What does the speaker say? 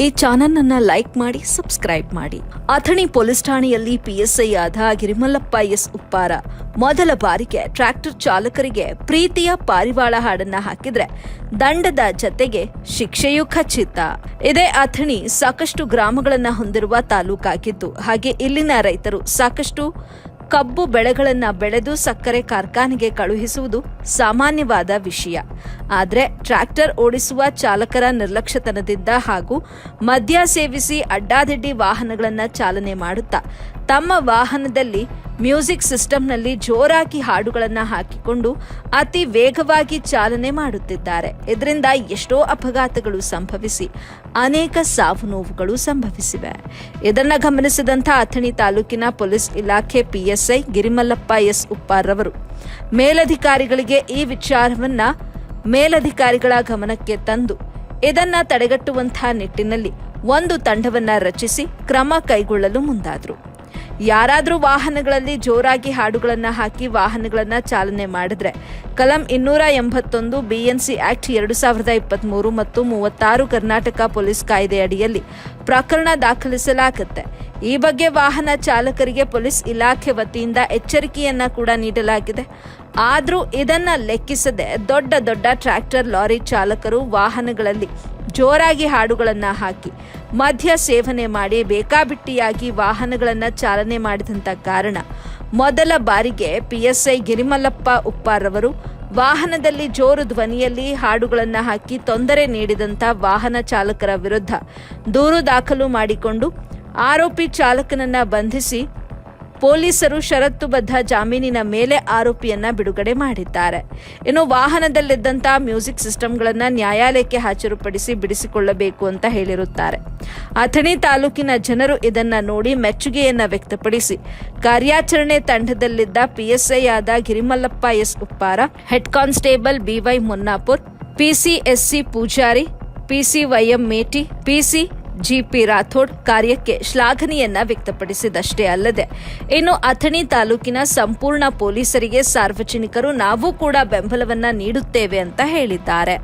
ಈ ಚಾನೆಲ್ ಅನ್ನ ಲೈಕ್ ಮಾಡಿ, ಸಬ್ಸ್ಕ್ರೈಬ್ ಮಾಡಿ. ಅಥಣಿ ಪೊಲೀಸ್ ಠಾಣೆಯಲ್ಲಿ ಪಿಎಸ್ಐ ಆದ ಗಿರಿಮಲ್ಲಪ್ಪ ಎಸ್ ಉಪ್ಪಾರ ಮೊದಲ ಬಾರಿಗೆ ಟ್ರ್ಯಾಕ್ಟರ್ ಚಾಲಕರಿಗೆ ಪ್ರೀತಿಯ ಪಾರಿವಾಳ ಹಾಡನ್ನ ಹಾಕಿದ್ರೆ ದಂಡದ ಜತೆಗೆ ಶಿಕ್ಷೆಯೂ ಖಚಿತ. ಇದೇ ಅಥಣಿ ಸಾಕಷ್ಟು ಗ್ರಾಮಗಳನ್ನ ಹೊಂದಿರುವ ತಾಲೂಕಾಗಿದ್ದು, ಹಾಗೆ ಇಲ್ಲಿನ ರೈತರು ಸಾಕಷ್ಟು ಕಬ್ಬು ಬೆಳೆಗಳನ್ನು ಬೆಳೆದು ಸಕ್ಕರೆ ಕಾರ್ಖಾನೆಗೆ ಕಳುಹಿಸುವುದು ಸಾಮಾನ್ಯವಾದ ವಿಷಯ. ಆದರೆ ಟ್ರ್ಯಾಕ್ಟರ್ ಓಡಿಸುವ ಚಾಲಕರ ನಿರ್ಲಕ್ಷ್ಯತನದಿಂದ ಹಾಗೂ ಮದ್ಯ ಸೇವಿಸಿ ಅಡ್ಡಾದಿಡ್ಡಿ ವಾಹನಗಳನ್ನು ಚಾಲನೆ ಮಾಡುತ್ತಾ ತಮ್ಮ ವಾಹನದಲ್ಲಿ ಮ್ಯೂಸಿಕ್ ಸಿಸ್ಟಂನಲ್ಲಿ ಜೋರಾಗಿ ಹಾಡುಗಳನ್ನು ಹಾಕಿಕೊಂಡು ಅತಿ ವೇಗವಾಗಿ ಚಾಲನೆ ಮಾಡುತ್ತಿದ್ದಾರೆ. ಇದರಿಂದ ಎಷ್ಟೋ ಅಪಘಾತಗಳು ಸಂಭವಿಸಿ ಅನೇಕ ಸಾವು ನೋವುಗಳು ಸಂಭವಿಸಿವೆ. ಇದನ್ನು ಗಮನಿಸಿದಂಥ ಅಥಣಿ ತಾಲೂಕಿನ ಪೊಲೀಸ್ ಇಲಾಖೆ ಪಿಎಸ್ಐ ಗಿರಿಮಲ್ಲಪ್ಪ ಎಸ್ ಉಪ್ಪಾರವರು ಮೇಲಧಿಕಾರಿಗಳಿಗೆ ಈ ವಿಚಾರವನ್ನ ಮೇಲಧಿಕಾರಿಗಳ ಗಮನಕ್ಕೆ ತಂದು ಇದನ್ನ ತಡೆಗಟ್ಟುವಂತಹ ನಿಟ್ಟಿನಲ್ಲಿ ಒಂದು ತಂಡವನ್ನ ರಚಿಸಿ ಕ್ರಮ ಕೈಗೊಳ್ಳಲು ಮುಂದಾದರು. ಯಾರಾದರೂ ವಾಹನಗಳಲ್ಲಿ ಜೋರಾಗಿ ಹಾಡುಗಳನ್ನು ಹಾಕಿ ವಾಹನಗಳನ್ನು ಚಾಲನೆ ಮಾಡಿದ್ರೆ ಕಲಂ 281 ಬಿಎನ್ಸಿ ಆಕ್ಟ್ 2023 ಮತ್ತು 36 ಕರ್ನಾಟಕ ಪೊಲೀಸ್ ಕಾಯ್ದೆ ಅಡಿಯಲ್ಲಿ ಪ್ರಕರಣ ದಾಖಲಿಸಲಾಗುತ್ತೆ. ಈ ಬಗ್ಗೆ ವಾಹನ ಚಾಲಕರಿಗೆ ಪೊಲೀಸ್ ಇಲಾಖೆ ವತಿಯಿಂದ ಎಚ್ಚರಿಕೆಯನ್ನ ಕೂಡ ನೀಡಲಾಗಿದೆ. ಆದರೂ ಇದನ್ನ ಲೆಕ್ಕಿಸದೆ ದೊಡ್ಡ ದೊಡ್ಡ ಟ್ರ್ಯಾಕ್ಟರ್, ಲಾರಿ ಚಾಲಕರು ವಾಹನಗಳಲ್ಲಿ ಜೋರಾಗಿ ಹಾಡುಗಳನ್ನು ಹಾಕಿ ಮದ್ಯ ಸೇವನೆ ಮಾಡಿ ಬೇಕಾಬಿಟ್ಟಿಯಾಗಿ ವಾಹನಗಳನ್ನು ಚಾಲನೆ ಮಾಡಿದಂಥ ಕಾರಣ ಮೊದಲ ಬಾರಿಗೆ ಪಿಎಸ್ಐ ಗಿರಿಮಲ್ಲಪ್ಪ ಉಪ್ಪಾರವರು ವಾಹನದಲ್ಲಿ ಜೋರು ಧ್ವನಿಯಲ್ಲಿ ಹಾಡುಗಳನ್ನು ಹಾಕಿ ತೊಂದರೆ ನೀಡಿದಂಥ ವಾಹನ ಚಾಲಕರ ವಿರುದ್ಧ ದೂರು ದಾಖಲು ಮಾಡಿಕೊಂಡು ಆರೋಪಿ ಚಾಲಕನನ್ನ ಬಂಧಿಸಿ ಪೊಲೀಸರು ಷರತ್ತುಬದ್ಧ ಜಾಮೀನಿನ ಮೇಲೆ ಆರೋಪಿಯನ್ನ ಬಿಡುಗಡೆ ಮಾಡಿದ್ದಾರೆ. ಇನ್ನು ವಾಹನದಲ್ಲಿದ್ದಂತಹ ಮ್ಯೂಸಿಕ್ ಸಿಸ್ಟಮ್ಗಳನ್ನು ನ್ಯಾಯಾಲಯಕ್ಕೆ ಹಾಜರುಪಡಿಸಿ ಬಿಡಿಸಿಕೊಳ್ಳಬೇಕು ಅಂತ ಹೇಳಿರುತ್ತಾರೆ. ಅಥಣಿ ತಾಲೂಕಿನ ಜನರು ಇದನ್ನ ನೋಡಿ ಮೆಚ್ಚುಗೆಯನ್ನ ವ್ಯಕ್ತಪಡಿಸಿ ಕಾರ್ಯಾಚರಣೆ ತಂಡದಲ್ಲಿದ್ದ ಪಿಎಸ್ಐ ಆದ Girimallappa S Uppara, head constable BY Munnapur, PC SC Poojari, PC YM Meti, PC GP Rathod ಕಾರ್ಯಕ್ಕೆ ಶ್ಲಾಘನೆಯನ್ನ ವ್ಯಕ್ತಪಡಿಸಿದಷ್ಟೇ ಅಲ್ಲದೆ ಇನ್ನು ಅಥಣಿ ತಾಲೂಕಿನ ಸಂಪೂರ್ಣ ಪೊಲೀಸರಿಗೆ ಸಾರ್ವಜನಿಕರು ನಾವು ಕೂಡ ಬೆಂಬಲವನ್ನ ನೀಡುತ್ತೇವೆ ಅಂತ ಹೇಳಿದ್ದಾರೆ.